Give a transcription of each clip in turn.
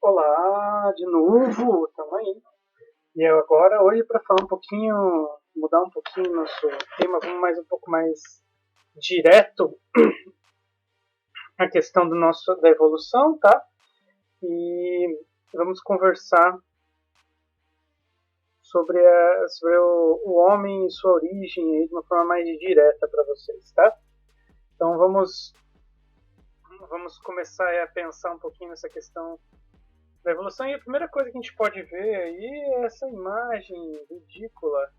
Olá, de novo, tamo aí. E eu agora, hoje, para falar um pouquinho, mudar um pouquinho nosso tema, vamos mais um pouco mais direto na questão da evolução, tá? E vamos conversar sobre o homem e sua origem aí, de uma forma mais direta para vocês, tá? Então vamos começar a pensar um pouquinho nessa questão da evolução. E a primeira coisa que a gente pode ver aí é essa imagem ridícula,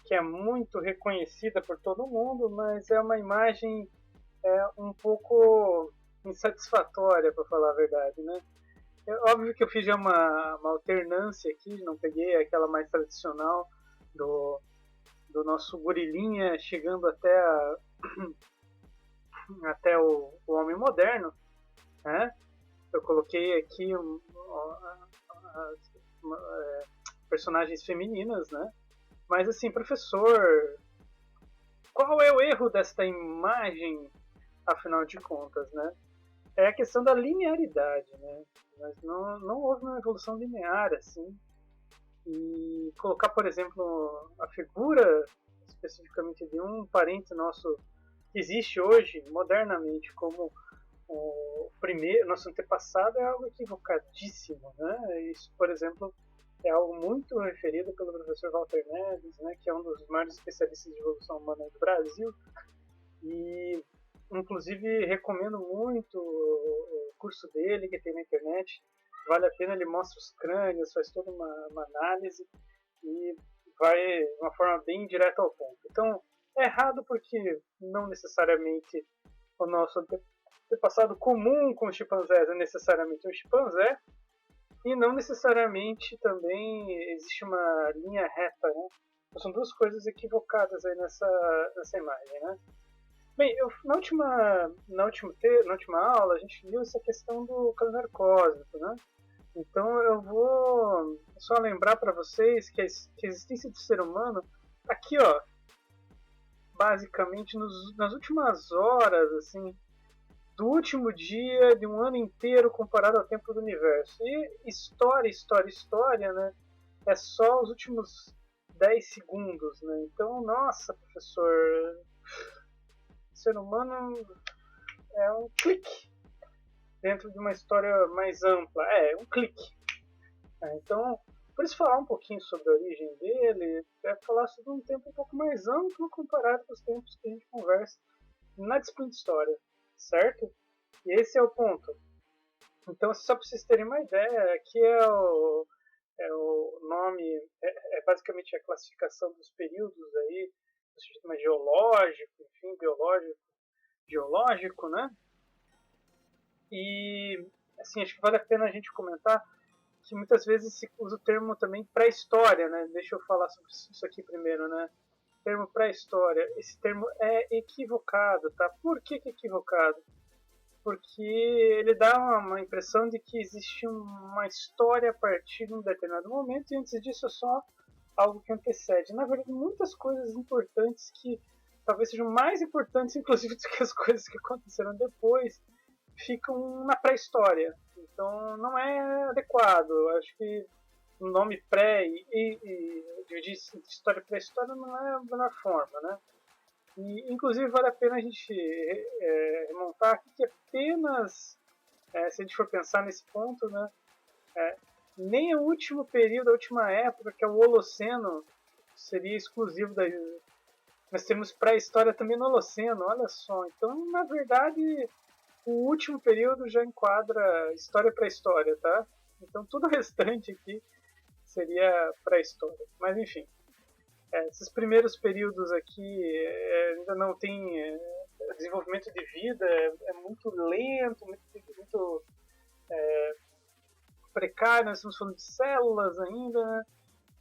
que é muito reconhecida por todo mundo, mas é uma imagem um pouco insatisfatória, para falar a verdade, né? É óbvio que eu fiz já uma alternância aqui, não peguei aquela mais tradicional do nosso gorilinha chegando até o homem moderno, né? Eu coloquei aqui personagens femininas, né? Mas assim, professor, qual é o erro desta imagem, afinal de contas, né? É a questão da linearidade, né? Mas não houve uma evolução linear, assim. E colocar, por exemplo, a figura especificamente de um parente nosso que existe hoje, modernamente, como o primeiro, nosso antepassado, é algo equivocadíssimo, né? Isso, por exemplo, é algo muito referido pelo professor Walter Neves, né, que é um dos maiores especialistas de evolução humana do Brasil, e inclusive recomendo muito o curso dele que tem na internet. Vale a pena, ele mostra os crânios, faz toda uma análise e vai de uma forma bem direta ao ponto. Então, é errado porque não necessariamente o nosso antepassado comum com os chimpanzés é necessariamente um chimpanzé, e não necessariamente também existe uma linha reta, né? Então, são duas coisas equivocadas aí nessa imagem, né? Bem, na última aula a gente viu essa questão do calendário cósmico, né? Então eu vou só lembrar para vocês que a existência do ser humano, aqui ó, basicamente nas últimas horas, assim, do último dia de um ano inteiro comparado ao tempo do universo. E história, né? É só os últimos 10 segundos, né? Então, nossa, professor, o ser humano é um clique dentro de uma história mais ampla. É um clique. Então, por isso falar um pouquinho sobre a origem dele, é falar sobre um tempo um pouco mais amplo comparado com os tempos que a gente conversa na disciplina de história, certo? E esse é o ponto. Então, só para vocês terem uma ideia, aqui é o nome, é basicamente a classificação dos períodos aí, do sistema geológico, enfim, biológico, geológico, né? E, assim, acho que vale a pena a gente comentar que muitas vezes se usa o termo também pré-história, né? Deixa eu falar sobre isso aqui primeiro, né? O termo pré-história, esse termo é equivocado, tá? Por que é equivocado? Porque ele dá uma impressão de que existe uma história a partir de um determinado momento e antes disso é só algo que antecede. Na verdade, muitas coisas importantes que talvez sejam mais importantes, inclusive, do que as coisas que aconteceram depois, ficam na pré-história. Então, não é adequado. Eu acho que o nome pré e dividir história e pré-história não é a melhor forma, né? E, inclusive, vale a pena a gente remontar aqui que apenas, se a gente for pensar nesse ponto, né, nem o último período, a última época, que é o Holoceno, seria exclusivo da. Nós temos pré-história também no Holoceno, olha só. Então, na verdade, o último período já enquadra história pré-história, tá? Então, tudo o restante aqui seria pré-história. Mas, enfim. Esses primeiros períodos aqui ainda não tem desenvolvimento de vida, é muito lento, muito precário, nós estamos falando de células ainda, né?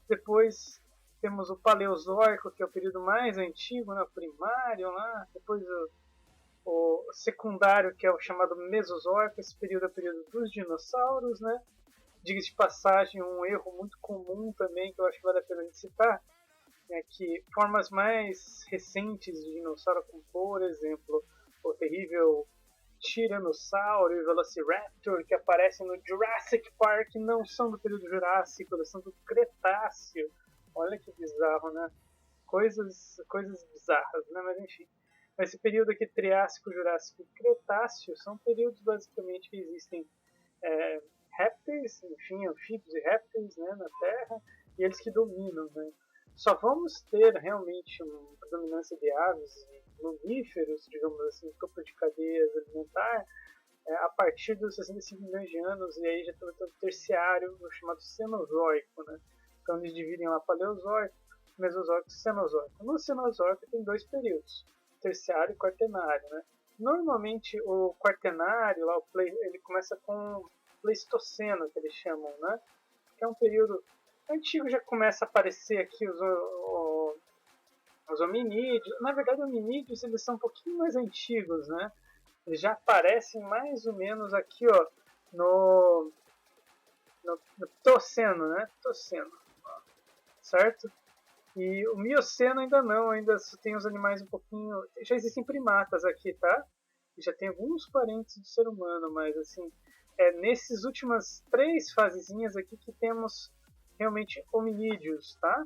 Depois temos o Paleozoico, que é o período mais antigo, né? O primário lá, depois o secundário, que é o chamado Mesozoico, esse período é o período dos dinossauros, né? Diga-se de passagem, um erro muito comum também, que eu acho que vale a pena a gente citar, é que formas mais recentes de dinossauro, como por exemplo o terrível Tiranossauro e Velociraptor, que aparecem no Jurassic Park, não são do período Jurássico, eles são do Cretáceo. Olha que bizarro, né? Coisas bizarras, né? Mas enfim. Esse período aqui, Triássico, Jurássico e Cretáceo, são períodos basicamente que existem répteis, enfim, anfíbios e répteis, né, na Terra, e eles que dominam, né. Só vamos ter realmente uma predominância de aves e mamíferos, digamos assim, topo de cadeia alimentar, a partir dos 65 milhões de anos, e aí já estamos no terciário, o chamado Cenozoico, né. Então eles dividem lá Paleozoico, Mesozoico e Cenozoico. No Cenozoico tem dois períodos, terciário e quaternário, né. Normalmente o quaternário, lá, ele começa com Pleistoceno, que eles chamam, né? Que é um período antigo, já começa a aparecer aqui os hominídeos. Na verdade, os hominídeos eles são um pouquinho mais antigos, né? Eles já aparecem mais ou menos aqui, ó, no Toceno, né? Toceno, certo? E o Mioceno ainda não, ainda tem os animais um pouquinho. Já existem primatas aqui, tá? E já tem alguns parentes do ser humano, mas assim, nesses últimas 3 fasezinhas aqui que temos realmente hominídeos, tá?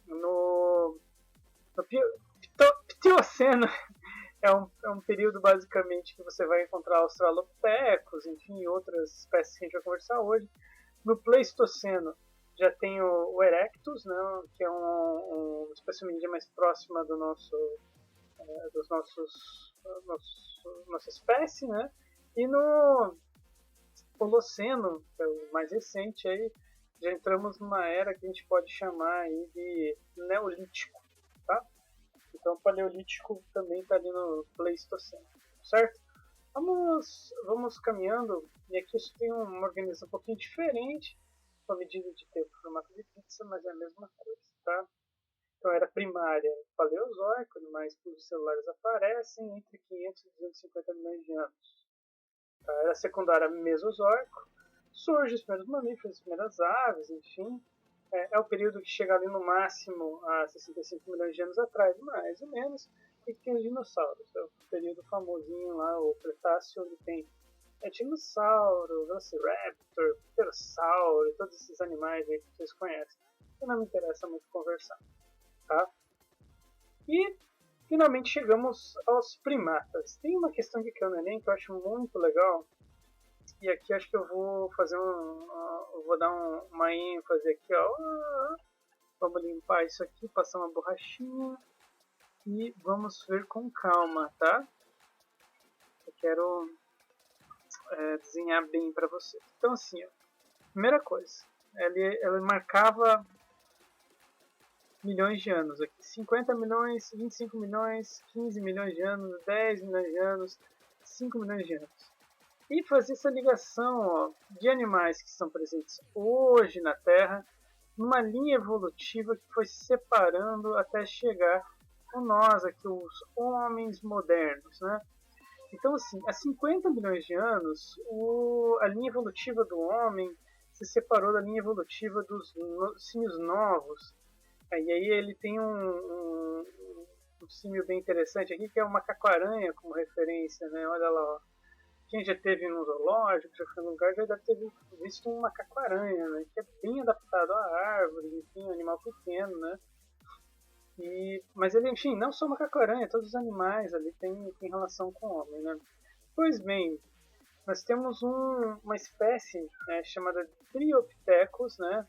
No Pteoceno é um período basicamente que você vai encontrar australopithecus, enfim, outras espécies que a gente vai conversar hoje. No Pleistoceno já tem o Erectus, né, que é uma espécie hominídea mais próxima dos nossa espécie, né? E no Holoceno, que é o mais recente, aí, já entramos numa era que a gente pode chamar aí de Neolítico, tá? Então o Paleolítico também está ali no Pleistoceno, certo? Vamos caminhando, e aqui isso tem uma organização um pouquinho diferente, com a medida de tempo formato de pizza, mas é a mesma coisa, tá? Então era primária Paleozoico, animais pluricelulares aparecem entre 500 e 250 milhões de anos. Tá? Era secundária Mesozoico, surgem os primeiros mamíferos, as primeiras aves, enfim. É o período que chega ali no máximo a 65 milhões de anos atrás, mais ou menos, e que tem os dinossauros. É o período famosinho lá, o Cretáceo, onde tem dinossauro, Velociraptor, Pterossauro, todos esses animais aí que vocês conhecem. Que não me interessa muito conversar. Tá? E finalmente chegamos aos primatas. Tem uma questão de que no Enem que eu acho muito legal, e aqui acho que eu vou fazer eu vou dar uma ênfase aqui, ó. Vamos limpar isso aqui, passar uma borrachinha e vamos ver com calma, tá? Eu quero desenhar bem para você. Então assim, ó, primeira coisa, ela marcava milhões de anos aqui. 50 milhões, 25 milhões, 15 milhões de anos, 10 milhões de anos, 5 milhões de anos. E fazer essa ligação, ó, de animais que estão presentes hoje na Terra, numa linha evolutiva que foi se separando até chegar a nós aqui, os homens modernos, né? Então, assim, há 50 milhões de anos, a linha evolutiva do homem se separou da linha evolutiva dos símios novos. E aí ele tem um símio bem interessante aqui, que é o macaco-aranha como referência, né? Olha lá, ó. Quem já teve no zoológico, já foi num lugar, já deve ter visto um macaco-aranha, né? Que é bem adaptado à árvore, enfim, um animal pequeno, né? Mas ele, enfim, não só o macaco-aranha, todos os animais ali têm relação com o homem, né? Pois bem, nós temos uma espécie chamada Triopithecus, né?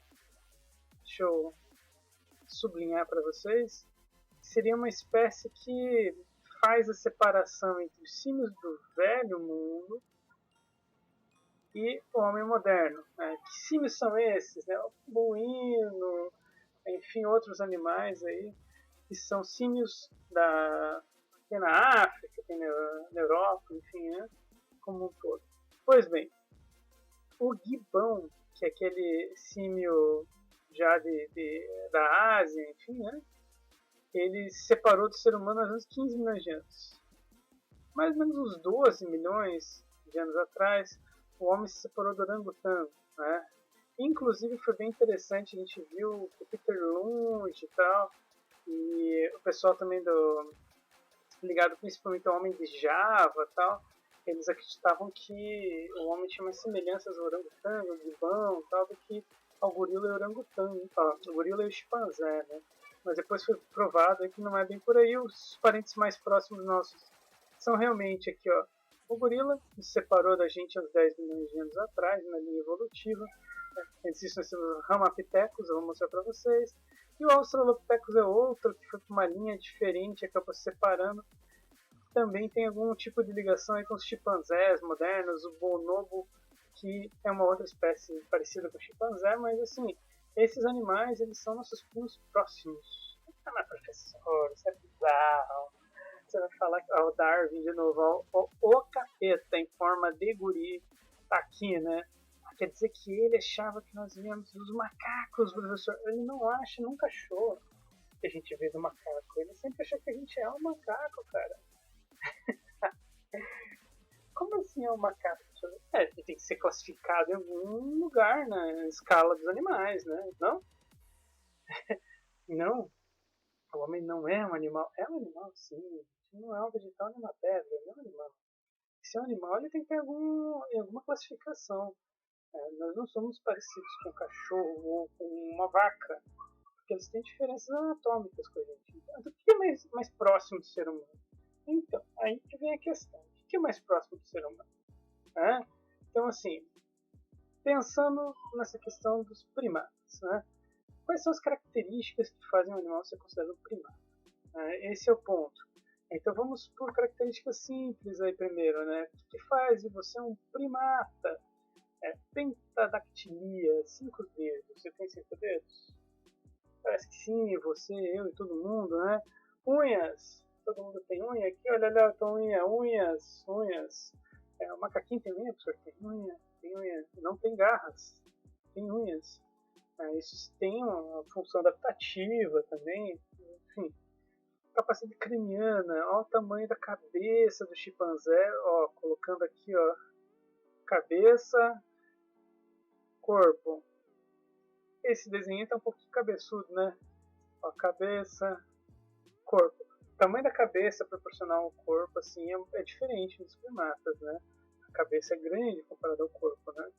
Deixa eu sublinhar para vocês. Seria uma espécie que faz a separação entre os símios do velho mundo e o homem moderno. Né? Que símios são esses? Né? O babuíno, enfim, outros animais aí, que são símios tem na África, tem na Europa, enfim, né? Como um todo. Pois bem, o gibão, que é aquele símio já da Ásia, enfim, né? Ele se separou do ser humano há uns 15 milhões de anos. Mais ou menos uns 12 milhões de anos atrás, o homem se separou do orangotango, né? Inclusive foi bem interessante, a gente viu o Peter Lund e tal, e o pessoal também ligado principalmente ao homem de Java e tal, eles acreditavam que o homem tinha mais semelhanças ao orangotango, ao gibão, tal, do que ao gorila e ao orangotango, o gorila e o chimpanzé, né? Mas depois foi provado que não é bem por aí. Os parentes mais próximos nossos são realmente aqui, ó, o gorila, que se separou da gente há uns 10 milhões de anos atrás, na linha evolutiva. Existem os Ramapithecus, eu vou mostrar para vocês. E o Australopithecus é outro, que foi para uma linha diferente, acabou se separando. Também tem algum tipo de ligação aí com os chimpanzés modernos, o bonobo, que é uma outra espécie parecida com o chimpanzé, mas assim, esses animais, eles são nossos primos próximos. Ah, mas professor, isso é bizarro. Você vai falar que o Darwin de novo, o capeta em forma de guri tá aqui, né? Quer dizer que ele achava que nós víamos dos macacos, professor. Ele não acha, nunca achou que a gente veio do macaco. Ele sempre achou que a gente é um macaco, cara. Como assim é um macaco? Ele tem que ser classificado em algum lugar na escala dos animais, né? Não? Não. O homem não é um animal. É um animal, sim. Não é um vegetal nem uma pedra. Não é um animal. Se é um animal, ele tem que ter alguma classificação. Nós não somos parecidos com um cachorro ou com uma vaca, porque eles têm diferenças anatômicas com a gente. Então, o que é mais próximo do ser humano? Então, aí que vem a questão. O que é mais próximo do ser humano? Então, assim, pensando nessa questão dos primatas, né? Quais são as características que fazem um animal ser considerado um primata? Esse é o ponto. Então vamos por características simples aí primeiro, né? O que faz de você um primata? Pentadactilia, 5 dedos. Você tem 5 dedos? Parece que sim, você, eu e todo mundo, né? Unhas. Todo mundo tem unha aqui, olha lá, unhas. O macaquinho tem unha, professor? Tem unha. Não tem garras, tem unhas. Isso tem uma função adaptativa também, enfim. Capacidade craniana, olha o tamanho da cabeça do chimpanzé, ó, colocando aqui, ó, cabeça, corpo. Esse desenho tá um pouquinho cabeçudo, né? Ó, cabeça, corpo. O tamanho da cabeça proporcional ao corpo, assim, é diferente dos primatas, né? A cabeça é grande comparada ao corpo, né?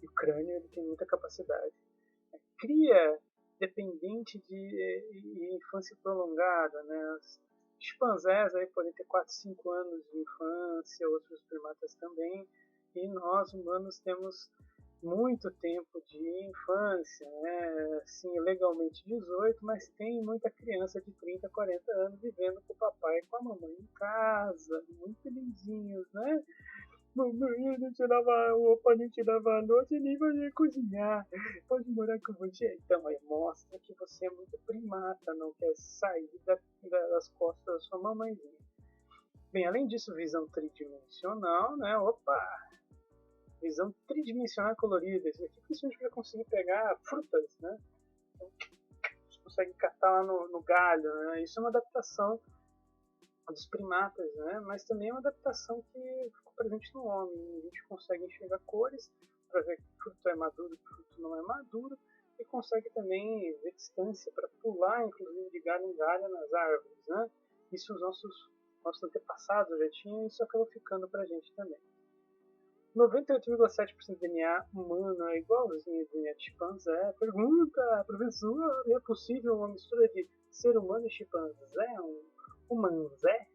E o crânio, ele tem muita capacidade. Cria dependente de infância prolongada, né? Os chimpanzés aí podem ter 4, 5 anos de infância, outros primatas também, e nós humanos temos muito tempo de infância, né? Assim, legalmente 18, mas tem muita criança de 30, 40 anos vivendo com o papai e com a mamãe em casa, muito lindinhos, né? Mamãe não tirava roupa, não tirava a noite, nem vai cozinhar. Pode morar com você. Então, aí mostra que você é muito primata, não quer sair das costas da sua mamãezinha. Bem, além disso, visão tridimensional, né? Opa! Visão tridimensional colorida. Isso aqui principalmente para conseguir pegar frutas, né? Então, você consegue catar lá no galho, né? Isso é uma adaptação dos primatas, né? Mas também é uma adaptação que ficou presente no homem. A gente consegue enxergar cores para ver que o fruto é maduro e que o fruto não é maduro, e consegue também ver distância para pular, inclusive de galho em galho nas árvores, né? Isso os nossos antepassados já tinham, e isso acabou ficando para a gente também. 98,7% do DNA humano é igualzinho ao DNA de chimpanzé. Pergunta, professor, é possível uma mistura de ser humano e chimpanzé? Um manzé?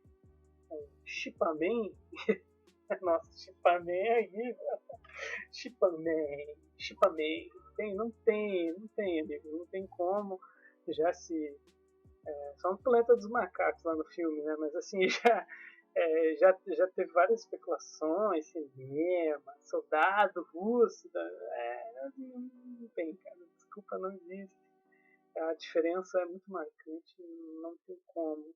Um chipaman? Nossa, chipaman aí. Chipaman. Não tem, amigo. Não tem como. Já se... só no Planeta dos Macacos lá no filme, né? Mas assim, já teve várias especulações, cinema, soldado russo, não tem, cara, desculpa, não existe. A diferença é muito marcante, não tem como,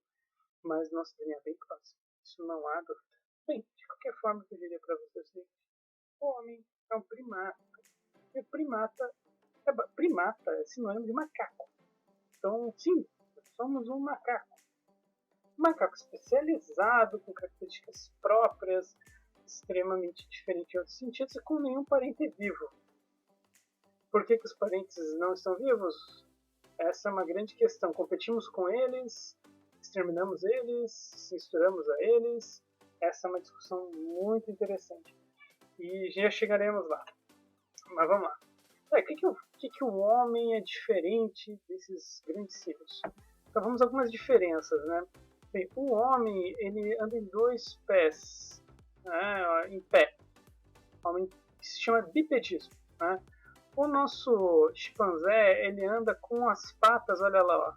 mas nosso DNA é bem próximo, isso não há dúvida. Bem, de qualquer forma, eu diria para vocês o seguinte: o homem é um primata, e primata é sinônimo de macaco. Então, sim, somos um macaco. Macaco especializado, com características próprias, extremamente diferente em outros sentidos, e com nenhum parente vivo. Por que os parentes não estão vivos? Essa é uma grande questão. Competimos com eles, exterminamos eles, censuramos a eles, Essa é uma discussão muito interessante e já chegaremos lá. Mas vamos lá. O que o homem é diferente desses grandes símios? Então vamos a algumas diferenças, né? Bem, o homem ele anda em dois pés, né, em pé. O homem se chama bipedismo, né? O nosso chimpanzé ele anda com as patas, olha lá, ó.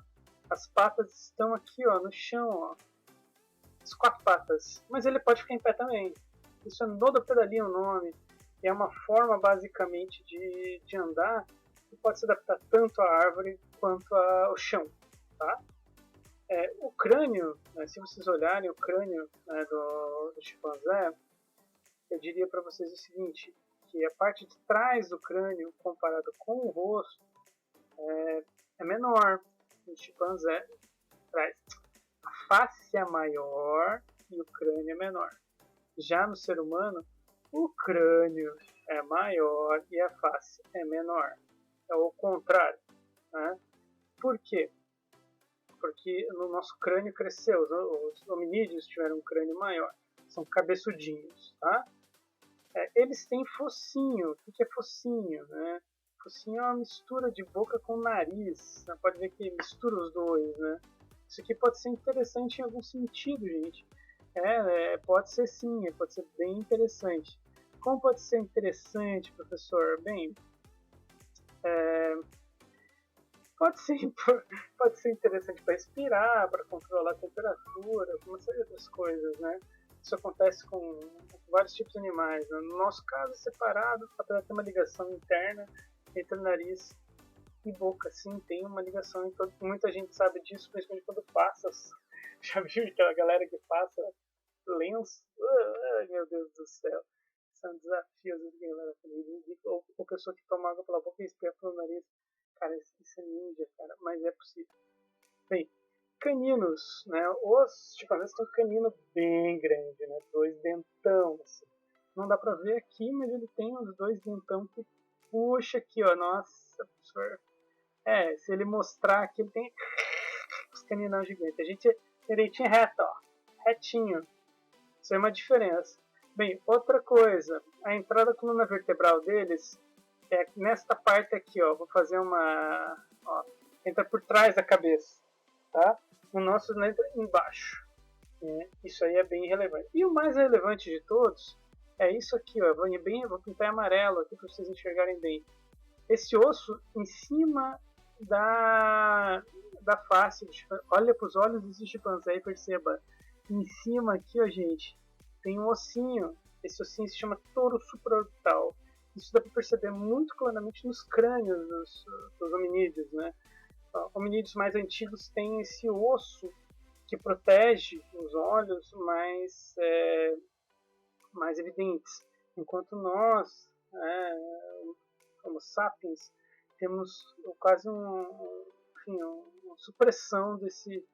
As patas estão aqui, ó, no chão, ó. As 4 patas, mas ele pode ficar em pé também. Isso é nodopedalia o nome. É uma forma basicamente de andar que pode se adaptar tanto à árvore quanto ao chão, tá? O crânio, né, se vocês olharem o crânio, né, do chimpanzé, eu diria para vocês o seguinte, que a parte de trás do crânio comparado com o rosto é menor no chimpanzé. A face é maior e o crânio é menor. Já no ser humano, o crânio é maior e a face é menor. É o contrário, né? Por quê? Porque no nosso crânio cresceu, os hominídeos tiveram um crânio maior, são cabeçudinhos, tá? Eles têm focinho. O que é focinho, né? Focinho é uma mistura de boca com nariz, né? Pode ver que mistura os dois, né? Isso aqui pode ser interessante em algum sentido, gente. Pode ser sim, pode ser bem interessante. Como pode ser interessante, professor? Bem, pode ser, pode ser interessante para respirar, para controlar a temperatura, uma série de outras coisas, né? Isso acontece com vários tipos de animais. Né? No nosso caso, é separado, apesar de ter uma ligação interna entre nariz e boca. Sim, tem uma ligação. Muita gente sabe disso, principalmente quando passa. Já viu aquela galera que passa lenço? Ai, meu Deus do céu. São desafios da galera. Ou pessoa que toma água pela boca e espirra pelo nariz. Cara, isso é ninja, cara, mas é possível. Bem, caninos, né? Os chimpanzés têm um canino bem grande, né? 2 dentão, assim. Não dá pra ver aqui, mas ele tem os 2 dentão que puxa aqui, ó. Nossa, professor. Se ele mostrar aqui, ele tem os caninão gigantes. A gente é direitinho reto, ó. Retinho. Isso é uma diferença. Bem, outra coisa. A entrada da coluna vertebral deles nesta parte aqui, ó, vou fazer uma, ó, entra por trás da cabeça, tá? O nosso entra embaixo. Isso aí é bem relevante. E o mais relevante de todos é isso aqui, ó, vou pintar em amarelo aqui para vocês enxergarem bem. Esse osso em cima da face, olha para os olhos desse chimpanzé e perceba, em cima aqui, ó, gente, tem um ossinho. Esse ossinho se chama touro supraorbital. Isso dá para perceber muito claramente nos crânios dos hominídeos, né? Hominídeos mais antigos têm esse osso que protege os olhos mais evidentes, enquanto nós, como sapiens, temos quase uma supressão desse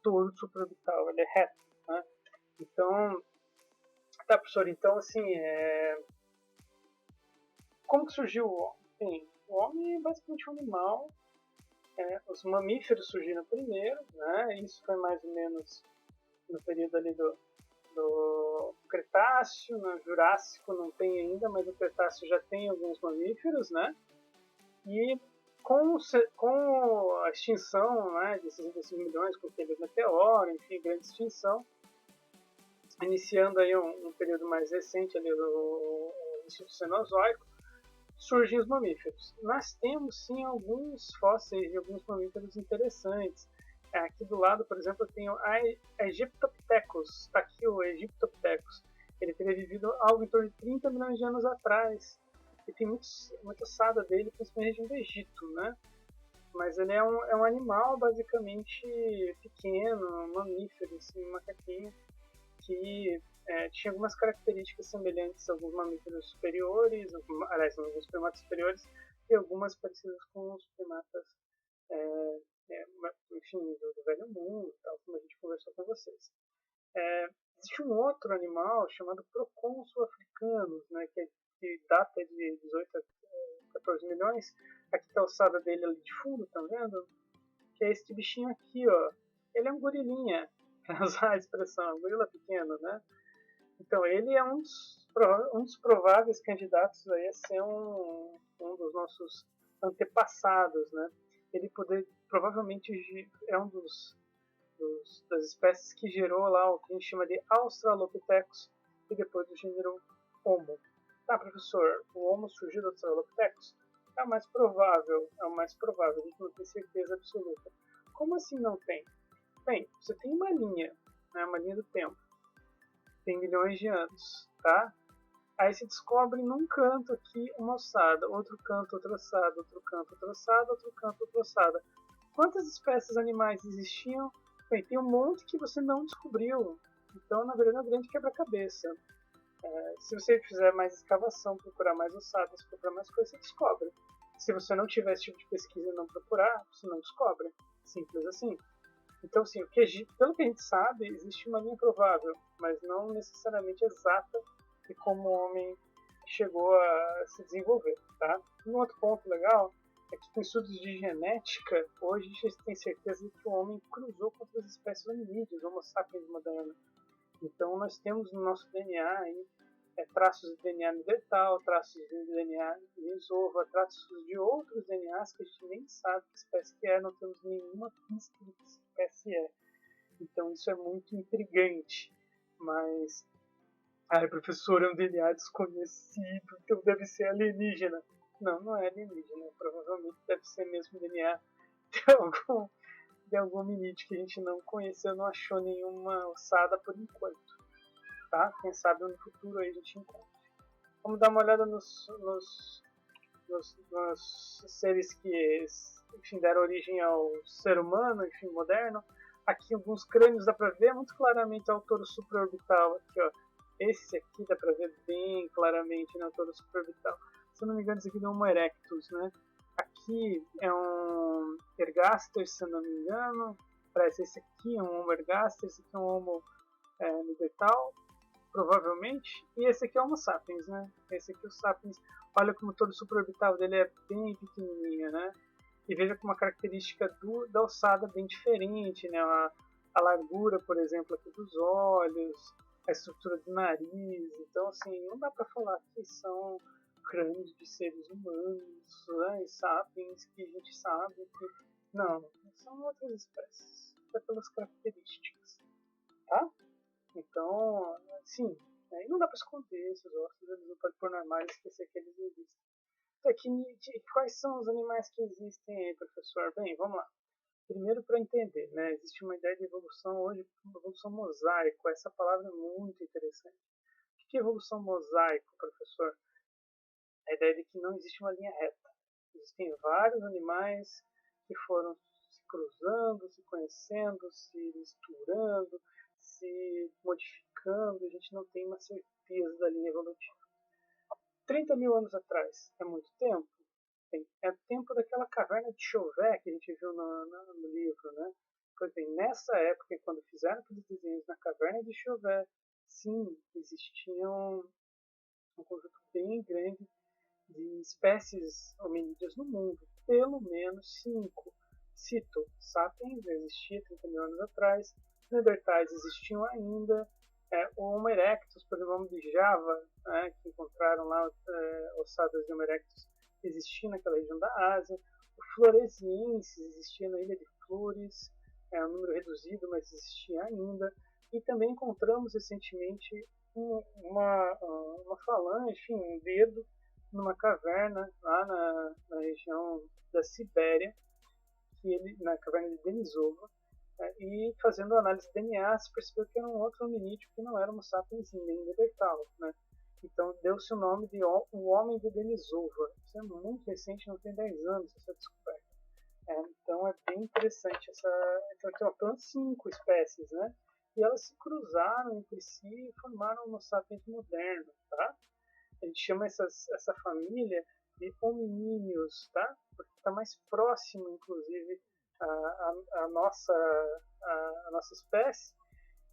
touro supraorbital, ele é reto, né? Então, tá, professor, então assim, como que surgiu o homem? Bem, o homem é basicamente um animal. Os mamíferos surgiram primeiro, né? Isso foi mais ou menos no período ali do Cretáceo, no Jurássico não tem ainda, mas no Cretáceo já tem alguns mamíferos, né? E com a extinção, né, desses milhões, com teve meteoro, enfim, grande extinção, iniciando aí um período mais recente ali do início do Cenozoico, surgem os mamíferos. Nós temos sim alguns fósseis de alguns mamíferos interessantes. Aqui do lado, por exemplo, eu tenho a Egyptopithecus. Está aqui o Egyptopithecus. Ele teria vivido algo em torno de 30 milhões de anos atrás. E tem muita ossada dele, principalmente na região do Egito, né? Mas ele é um animal basicamente pequeno, mamífero, assim, um macaquinho, que tinha algumas características semelhantes a alguns mamíferos superiores, aliás, alguns primatas superiores, e algumas parecidas com os primatas, enfim, do Velho Mundo, tal, como a gente conversou com vocês. Existe um outro animal chamado Procônsul africanus, né, que data de 18 a 14 milhões. Aqui está a ossada dele ali de fundo, tá vendo? Que é esse bichinho aqui, ó. Ele é um gorilinha, para usar a expressão, um gorila pequeno, né? Então, ele é um dos prováveis candidatos aí a ser um dos nossos antepassados, né? Ele provavelmente é um das espécies que gerou lá o que a gente chama de Australopithecus e depois do gênero Homo. Tá, professor, o Homo surgiu do Australopithecus? É o mais provável, a gente não tem certeza absoluta. Como assim não tem? Bem, você tem uma linha, né, uma linha do tempo, tem milhões de anos, tá? Aí se descobre num canto aqui uma ossada, outro canto outra ossada, outro canto outra ossada, outro canto outra ossada. Quantas espécies animais existiam? Bem, tem um monte que você não descobriu. Então, na verdade, é um grande quebra-cabeça. Se você fizer mais escavação, procurar mais ossadas, procurar mais coisas, você descobre. Se você não tiver esse tipo de pesquisa e não procurar, você não descobre. Simples assim. Então, assim, pelo que a gente sabe, existe uma linha provável, mas não necessariamente exata de como o homem chegou a se desenvolver, tá? Um outro ponto legal é que com estudos de genética, hoje a gente tem certeza de que o homem cruzou com outras espécies hominídeas, Homo sapiens moderno. Então, nós temos no nosso DNA aí, traços de DNA neandertal, traços de DNA de mesova, traços de outros DNAs que a gente nem sabe que espécie que é, não temos nenhuma pista de que espécie é. Então isso é muito intrigante. Mas, professor, é um DNA desconhecido, então deve ser alienígena. Não, não é alienígena. Provavelmente deve ser mesmo DNA de algum hominídeo que a gente não conheceu, não achou nenhuma ossada por enquanto. Tá? Quem sabe no futuro aí a gente encontra. Vamos dar uma olhada nos seres que, enfim, deram origem ao ser humano, enfim, moderno. Aqui alguns crânios dá para ver muito claramente o touro supraorbital. Aqui, ó. Esse aqui dá para ver bem claramente no touro supraorbital. Se eu não me engano, esse aqui é um Homo erectus, né? Aqui é um ergaster, se eu não me engano. Parece esse aqui é um Homo ergaster, esse aqui é um Homo neandertal, provavelmente. E esse aqui é o Homo sapiens, né? Esse aqui é o sapiens. Olha como todo o supraorbital dele é bem pequenininho, né? E veja como uma característica da alçada bem diferente, né? A largura, por exemplo, aqui dos olhos, a estrutura do nariz. Então, assim, não dá para falar que são crânios de seres humanos, né? Sapiens, que a gente sabe que... Não, são outras espécies, até pelas características, tá? Então, sim, aí não dá para esconder esses ossos, eles não podem pôr no armário e esquecer que eles existem. Então, quais são os animais que existem aí, professor? Bem, vamos lá. Primeiro, para entender, né, existe uma ideia de evolução hoje, uma evolução mosaico. Essa palavra é muito interessante. O que é evolução mosaico, professor? A ideia de que não existe uma linha reta. Existem vários animais que foram se cruzando, se conhecendo, se misturando, se modificando. A gente não tem uma certeza da linha evolutiva. 30 mil anos atrás é muito tempo? É o tempo daquela caverna de Chauvet que a gente viu no livro, né? Pois bem, nessa época, quando fizeram aqueles desenhos na caverna de Chauvet, sim, existiam um conjunto bem grande de espécies hominídeas no mundo, pelo menos 5. Cito, Sapiens existia 30 mil anos atrás, Neandertais existiam ainda, o Homo erectus, pelo nome de Java, que encontraram lá ossadas de Homo erectus, existia naquela região da Ásia, o Floresiensis existia na ilha de Flores, um número reduzido, mas existia ainda, e também encontramos recentemente uma falange, enfim, um dedo numa caverna lá na região da Sibéria, na caverna de Denisova, e fazendo análise de DNA se percebeu que era um outro hominídeo que não era um sapiens nem neandertal, né? Então deu-se o nome de o Homem de Denisova. Isso é muito recente, não tem 10 anos essa descoberta. Então é bem interessante então tem apenas 5 espécies, né? E elas se cruzaram entre si e formaram um sapiens moderno, tá? A gente chama essa família de hominíneos, tá? Porque está mais próximo, inclusive, a nossa espécie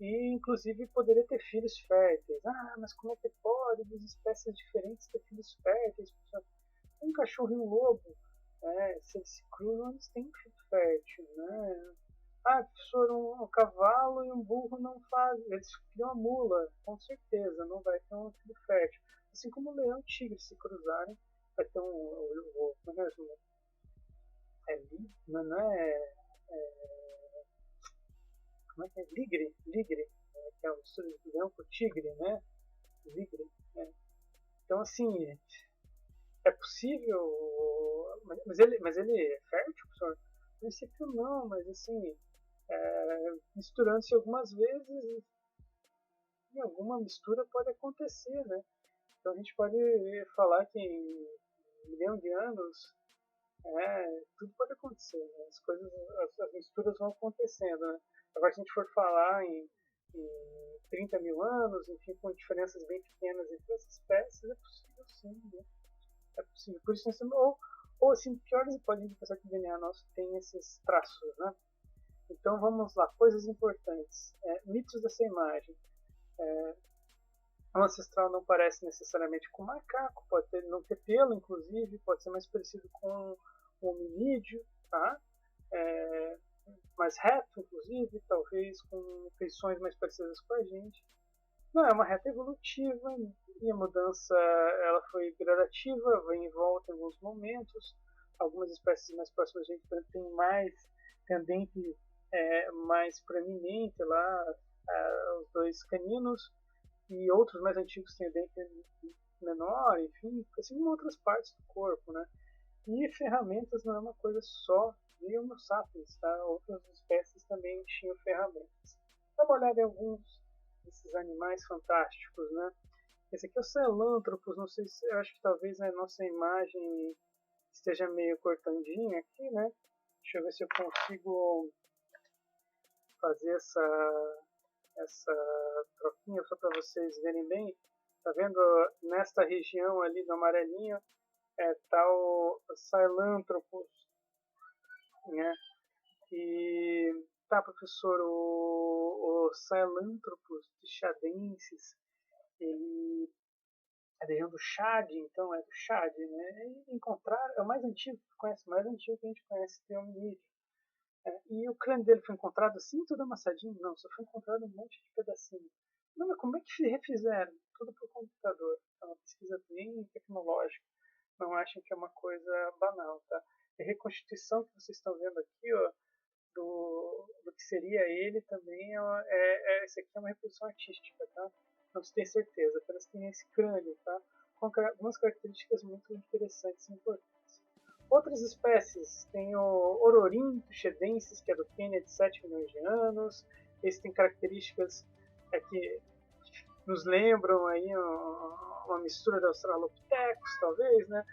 e, inclusive, poderia ter filhos férteis. Mas como é que pode duas espécies diferentes ter filhos férteis? Um cachorro e um lobo, se eles se cruzam, eles têm um filho fértil, né? Ah, professor, um cavalo e um burro não fazem. Eles criam uma mula, com certeza, não vai ter um filho fértil. Assim como o leão e o tigre se cruzarem, vai ter como é mesmo? Não é. Como é que é? Ligre, que é o mistura de leão com tigre, né? Ligre. Né? Então, assim, é possível. Mas ele é fértil, professor? No princípio, não, mas assim, misturando-se algumas vezes, e alguma mistura pode acontecer, né? Então a gente pode falar que em 1 milhão de anos, tudo pode acontecer, né? As misturas vão acontecendo, né? Agora, se a gente for falar em 30 mil anos, enfim, com diferenças bem pequenas entre as espécies, é possível sim, né? É possível. Por isso, ou assim, piores hipóteses de pensar que o DNA nosso tem esses traços, né? Então vamos lá, coisas importantes. Mitos dessa imagem. O ancestral não parece necessariamente com macaco, não ter pelo, inclusive, pode ser mais parecido com um hominídeo, tá? É, mais reto, inclusive, talvez com feições mais parecidas com a gente. Não, é uma reta evolutiva e a mudança ela foi gradativa, vem em volta em alguns momentos. Algumas espécies mais próximas a gente têm mais tendente mais proeminente lá, os dois caninos, e outros mais antigos têm dente menor, enfim, assim em outras partes do corpo, né? E ferramentas não é uma coisa só de Homo sapiens, tá? Outras espécies também tinham ferramentas. Dá uma olhada em alguns desses animais fantásticos, né? Esse aqui é o Sahelanthropus, não sei se, eu acho que talvez a nossa imagem esteja meio cortandinha aqui, né? Deixa eu ver se eu consigo fazer essa troquinha só para vocês verem bem. Tá vendo? Nesta região ali do amarelinho tá o Sahelanthropus, né? E tá, professor, o Sahelanthropus tichadensis, ele é da região do Chad, então é do Chad, né? E encontrar é o mais antigo que conhece, o mais antigo que a gente conhece tem hominídeo. E o crânio dele foi encontrado assim, tudo amassadinho? Não, só foi encontrado um monte de pedacinho. Não, mas como é que refizeram? Tudo por computador. É uma pesquisa bem tecnológica. Não achem que é uma coisa banal, tá? A reconstituição que vocês estão vendo aqui, ó, do que seria ele também esse aqui é uma reprodução artística, tá? Não se tem certeza, apenas tem esse crânio, tá? Com algumas características muito interessantes e importantes. Outras espécies, tem o Ororim tuchedensis, que é do Quênia, de 7 milhões de anos. Esse tem características que nos lembram aí uma mistura de Australopithecus, talvez, né?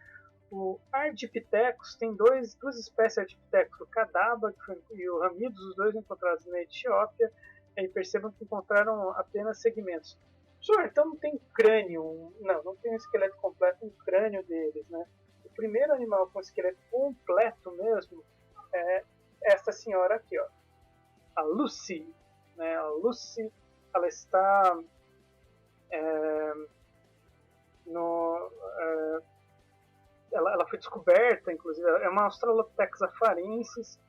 O Ardipithecus tem duas espécies de Ardipithecus, o Cadaba e o Ramidus, os dois encontrados na Etiópia, e percebam que encontraram apenas segmentos. Senhor, então não tem crânio, não tem um esqueleto completo, um crânio deles, né? O primeiro animal com esqueleto completo mesmo é essa senhora aqui, ó, a Lucy, né? A Lucy, ela está no ela foi descoberta, inclusive, é uma Australopithecus afarensis,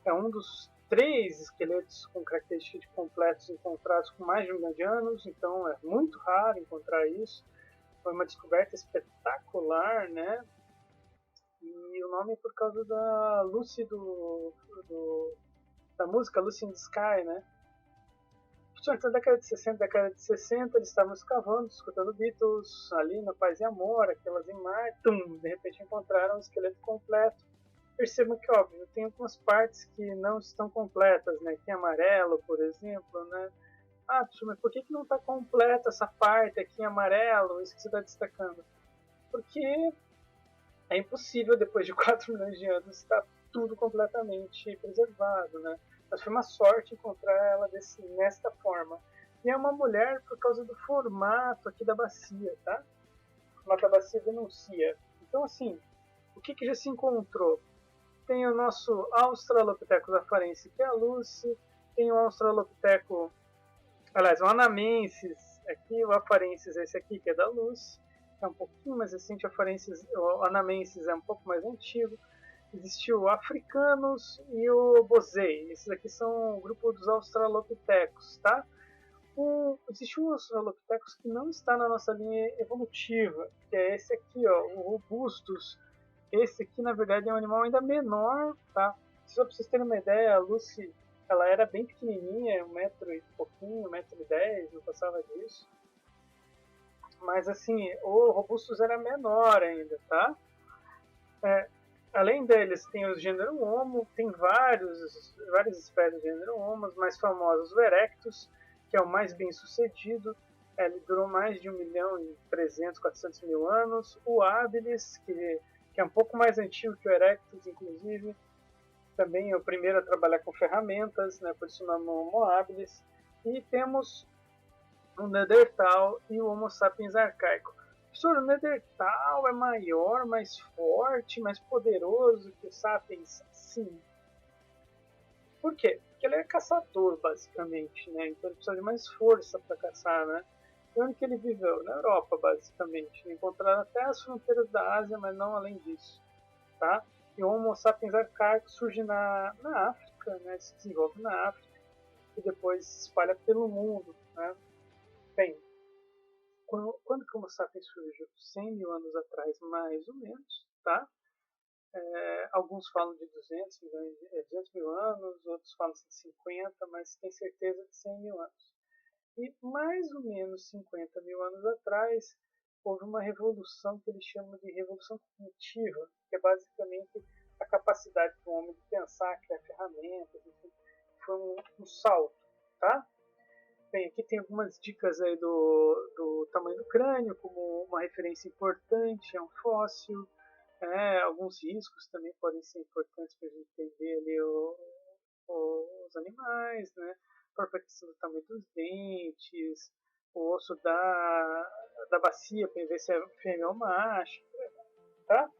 é um dos 3 esqueletos com características de completos encontrados com mais de 1 milhão de anos, então é muito raro encontrar isso. Foi uma descoberta espetacular, né? E o nome é por causa da Lucy da música Lucy in the Sky, né? Na década de 60, eles estavam escavando, escutando Beatles, ali no Paz e Amor, aquelas imagens, de repente encontraram um esqueleto completo. Percebam que, óbvio, tem algumas partes que não estão completas, né? Tem amarelo, por exemplo, né? Ah, mas por que não está completa essa parte aqui em amarelo, isso que você está destacando? Porque é impossível, depois de 4 milhões de anos, estar tudo completamente preservado, né? Mas foi uma sorte encontrar ela nesta forma. E é uma mulher por causa do formato aqui da bacia, tá? O formato da bacia denuncia. Então, assim, o que já se encontrou? Tem o nosso Australopithecus afarensis, que é a Lucy. Tem o Australopithecus, aliás, o Anamensis, aqui, o afarensis, esse aqui, que é da Lucy. É um pouquinho mais recente, o Anamensis é um pouco mais antigo. existiu o Africanos e o Bosei. Esses aqui são o grupo dos Australopithecus, tá? Existe um Australopithecus que não está na nossa linha evolutiva, que é esse aqui, ó, o Robustus. Esse aqui, na verdade, é um animal ainda menor, tá? Só para vocês terem uma ideia, a Lucy, ela era bem pequenininha, 1 metro e pouquinho, 1,10 m, não passava disso. Mas, assim, o Robustus era menor ainda, tá? Além deles, tem o gênero Homo, tem várias espécies do gênero Homo, os mais famosos o Erectus, que é o mais bem sucedido, ele durou mais de 1.300.000, 400.000 anos. O Habilis, que é um pouco mais antigo que o Erectus, inclusive, também é o primeiro a trabalhar com ferramentas, né, por isso o nome Homo habilis. E temos o Neandertal e o Homo sapiens arcaico. Professor, o Neandertal é maior, mais forte, mais poderoso que o Sapiens? Sim. Por quê? Porque ele é caçador, basicamente, né? Então ele precisa de mais força para caçar, né? E onde que ele viveu? Na Europa, basicamente. Encontraram até as fronteiras da Ásia, mas não além disso, tá? E o Homo sapiens arcaico surge na África, né? Se desenvolve na África e depois se espalha pelo mundo, né? Bem, quando que o Homo sapiens surgiu? 100.000 anos atrás, mais ou menos, tá? Alguns falam de 200 mil anos, outros falam de 50, mas tem certeza de 100.000 anos. E mais ou menos 50.000 anos atrás, houve uma revolução que eles chamam de revolução cognitiva, que é basicamente a capacidade do homem de pensar, criar ferramentas, enfim, foi um salto, tá? Bem, aqui tem algumas dicas aí do tamanho do crânio, como uma referência importante, é um fóssil. Alguns riscos também podem ser importantes para a gente entender ali os animais, né? A própria questão do tamanho dos dentes, o osso da bacia para ver se é fêmea ou macho, tá?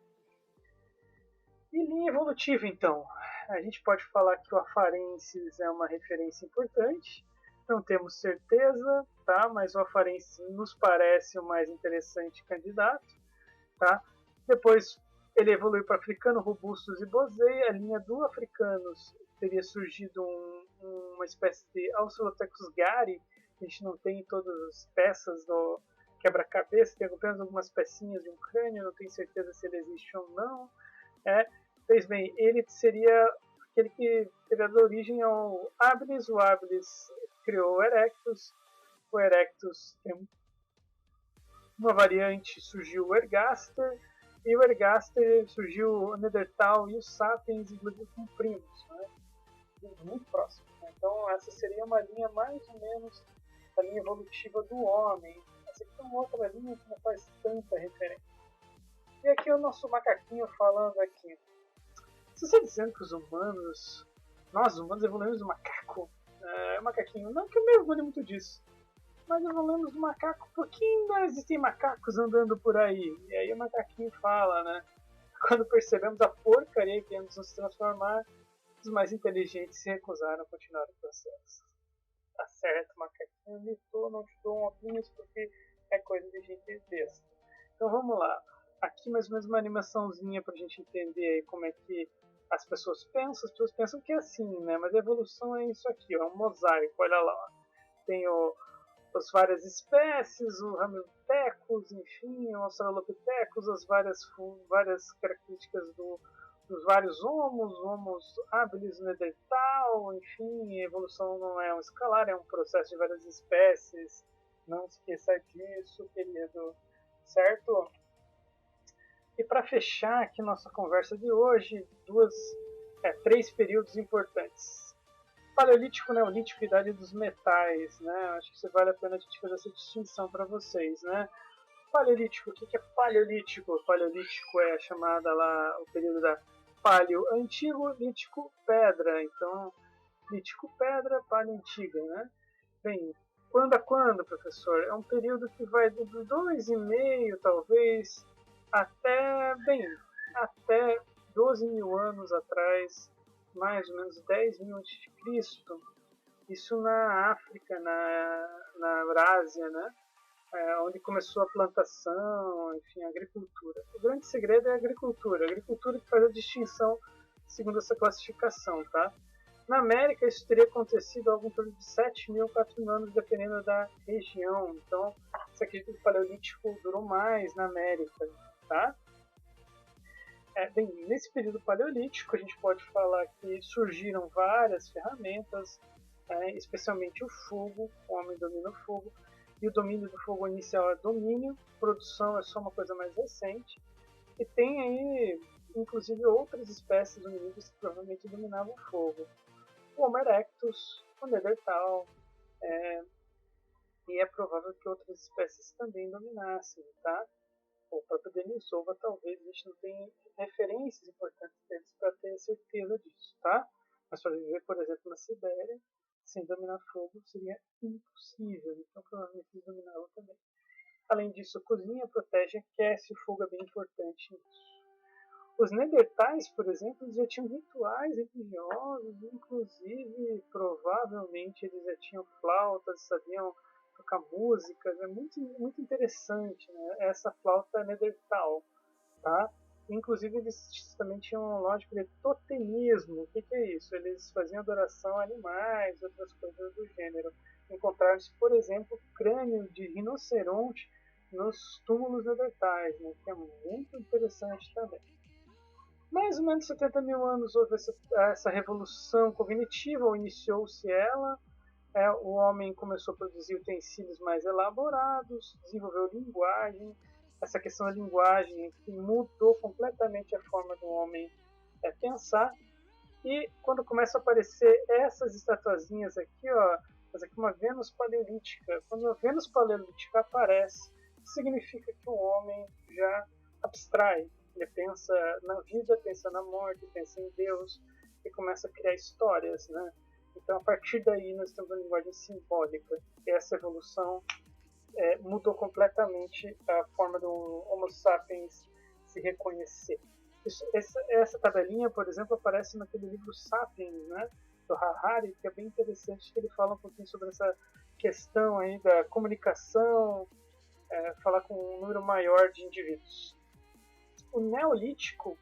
E linha evolutiva, então. A gente pode falar que o Afarensis é uma referência importante, não temos certeza, tá? Mas o Afarensis nos parece o mais interessante candidato, tá? Depois ele evolui para Africano, Robustus e Bosei. A linha do Africanos teria surgido uma espécie de Australopithecus gari. A gente não tem todas as peças do quebra-cabeça, tem apenas algumas pecinhas de um crânio, não tenho certeza se ele existe ou não. Pois bem, ele seria aquele que teria dado origem ao Habilis. O Habilis criou o Erectus. O Erectus tem uma variante, surgiu o Ergaster. E o Ergaster surgiu o Neandertal e os Sapiens, inclusive com primos, né? Muito próximos. Né? Então essa seria uma linha mais ou menos da linha evolutiva do homem. Essa aqui é uma outra linha que não faz tanta referência. E aqui o nosso macaquinho falando aqui. Você está dizendo que nós humanos evoluímos do macaco? Macaquinho, não que eu me orgulhe muito disso. Mas evoluímos do macaco porque ainda existem macacos andando por aí. E aí o macaquinho fala, né? Quando percebemos a porcaria que íamos nos transformar, os mais inteligentes se recusaram a continuar o processo. Tá certo, macaquinho, não te dou um óculos porque é coisa de gente besta. Então vamos lá. Aqui mais ou menos uma animaçãozinha pra gente entender aí como é que as pessoas pensam. As pessoas pensam que é assim, né? Mas a evolução é isso aqui, ó, um mosaico, olha lá. Ó. Tem as várias espécies, o Ramiltecus, enfim, o Australopithecus, as várias características dos vários homos habilis, Neandertal, enfim, a evolução não é um escalar, é um processo de várias espécies, não esqueça disso, querido, certo? E para fechar aqui nossa conversa de hoje, 3 períodos importantes. Paleolítico, Neolítico, Idade dos Metais, né? Acho que isso vale a pena a gente fazer essa distinção para vocês, né? Paleolítico, o que é Paleolítico? Paleolítico é chamada lá o período da Paleo Antigo, Lítico Pedra. Então, Lítico Pedra, Paleo Antiga, né? Bem, quando a quando, professor? É um período que vai de 2,5 talvez até 12.000 anos atrás, mais ou menos 10.000 a.C. Isso na África, na Eurásia, né? onde começou a plantação, enfim, a agricultura. O grande segredo é a agricultura que faz a distinção segundo essa classificação, tá? Na América, isso teria acontecido há algum torno de 7.000 a 4.000 anos, dependendo da região. Então, você acredita que o Paleolítico durou mais na América, tá? Bem, nesse período Paleolítico, a gente pode falar que surgiram várias ferramentas, especialmente o fogo, o homem domina o fogo, e o domínio do fogo inicial é domínio, produção é só uma coisa mais recente, e tem aí, inclusive, outras espécies hominídeas que provavelmente dominavam o fogo. O Homo erectus, o Neandertal, e é provável que outras espécies também dominassem, tá? O próprio Denisova, talvez, a gente não tenha referências importantes deles para ter certeza disso, tá? Mas para viver, por exemplo, na Sibéria, sem dominar fogo, seria impossível. Então, provavelmente eles dominavam também. Além disso, cozinha, protege, aquece, o fogo é bem importante nisso. Os Neandertais, por exemplo, já tinham rituais religiosos, inclusive, provavelmente, eles já tinham flautas, sabiam tocar músicas, é muito, muito interessante, né? Essa flauta Neandertal, tá? Inclusive, eles também tinham uma lógica de totemismo. O que é isso? Eles faziam adoração a animais, outras coisas do gênero. Encontraram-se, por exemplo, crânio de rinoceronte nos túmulos neandertais, né? Que é muito interessante também. Mais ou menos 70.000 anos houve essa revolução cognitiva, ou iniciou-se ela. O homem começou a produzir utensílios mais elaborados, desenvolveu linguagem. Essa questão da linguagem que mudou completamente a forma do homem pensar. E quando começam a aparecer essas estatuazinhas aqui, ó, essa aqui é uma Vênus paleolítica. Quando a Vênus paleolítica aparece, significa que o homem já abstrai. Ele pensa na vida, pensa na morte, pensa em Deus e começa a criar histórias, né? Então, a partir daí, nós temos uma linguagem simbólica. E essa evolução mudou completamente a forma do Homo sapiens se reconhecer. Essa tabelinha, por exemplo, aparece naquele livro Sapiens, né, do Harari, que é bem interessante, que ele fala um pouquinho sobre essa questão aí da comunicação, falar com um número maior de indivíduos. O Neolítico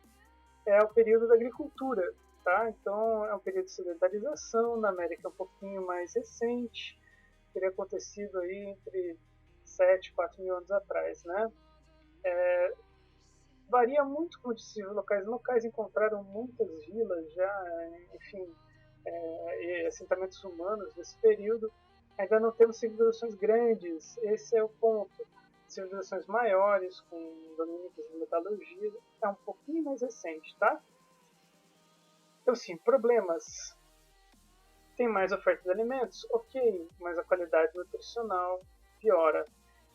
é o período da agricultura, tá? Então é um período de sedentarização, na América é um pouquinho mais recente, teria acontecido aí entre 7 e 4.000 anos atrás, né? Varia muito, como disse, locais encontraram muitas vilas já, enfim, e assentamentos humanos desse período. Ainda não temos civilizações grandes, esse é o ponto. Civilizações maiores, com domínio de metalurgia, é um pouquinho mais recente, tá? Então, sim, problemas. Tem mais oferta de alimentos? Ok, mas a qualidade nutricional piora.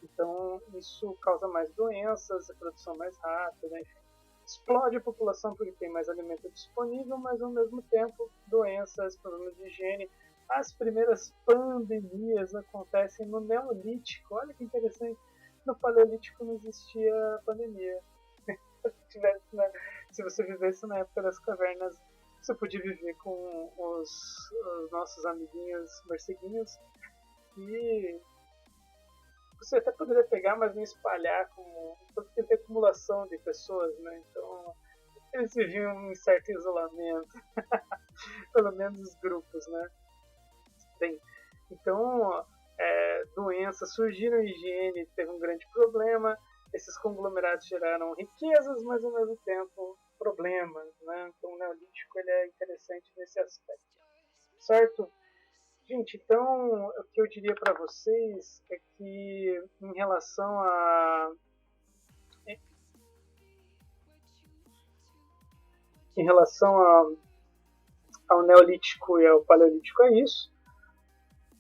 Então, isso causa mais doenças, a produção mais rápida, enfim. Explode a população porque tem mais alimento disponível, mas ao mesmo tempo, doenças, problemas de higiene. As primeiras pandemias acontecem no Neolítico. Olha que interessante. No Paleolítico não existia pandemia. Se você vivesse na época das cavernas, você podia viver com os nossos amiguinhos morceguinhos e você até poderia pegar, mas não espalhar, porque tem acumulação de pessoas, né? Então eles viviam em certo isolamento, pelo menos os grupos, né? Bem, então doenças surgiram, higiene teve um grande problema, esses conglomerados geraram riquezas, mas ao mesmo tempo problemas, né? Então o Neolítico ele é interessante nesse aspecto, certo? Gente, então o que eu diria para vocês é que em relação ao Neolítico e ao Paleolítico é isso.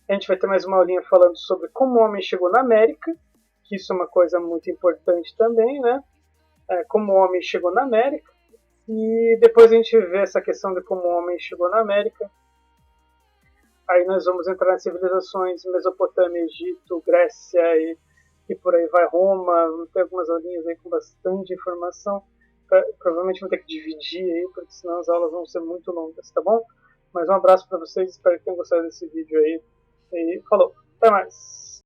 A gente vai ter mais uma aulinha falando sobre como o homem chegou na América, que isso é uma coisa muito importante também, né? Como o homem chegou na América. E depois a gente vê essa questão de como o homem chegou na América. Aí nós vamos entrar nas civilizações Mesopotâmia, Egito, Grécia e por aí vai, Roma. Vamos ter algumas aulinhas aí com bastante informação. Provavelmente vou ter que dividir aí, porque senão as aulas vão ser muito longas, tá bom? Mas um abraço para vocês, espero que tenham gostado desse vídeo aí. E falou, até mais!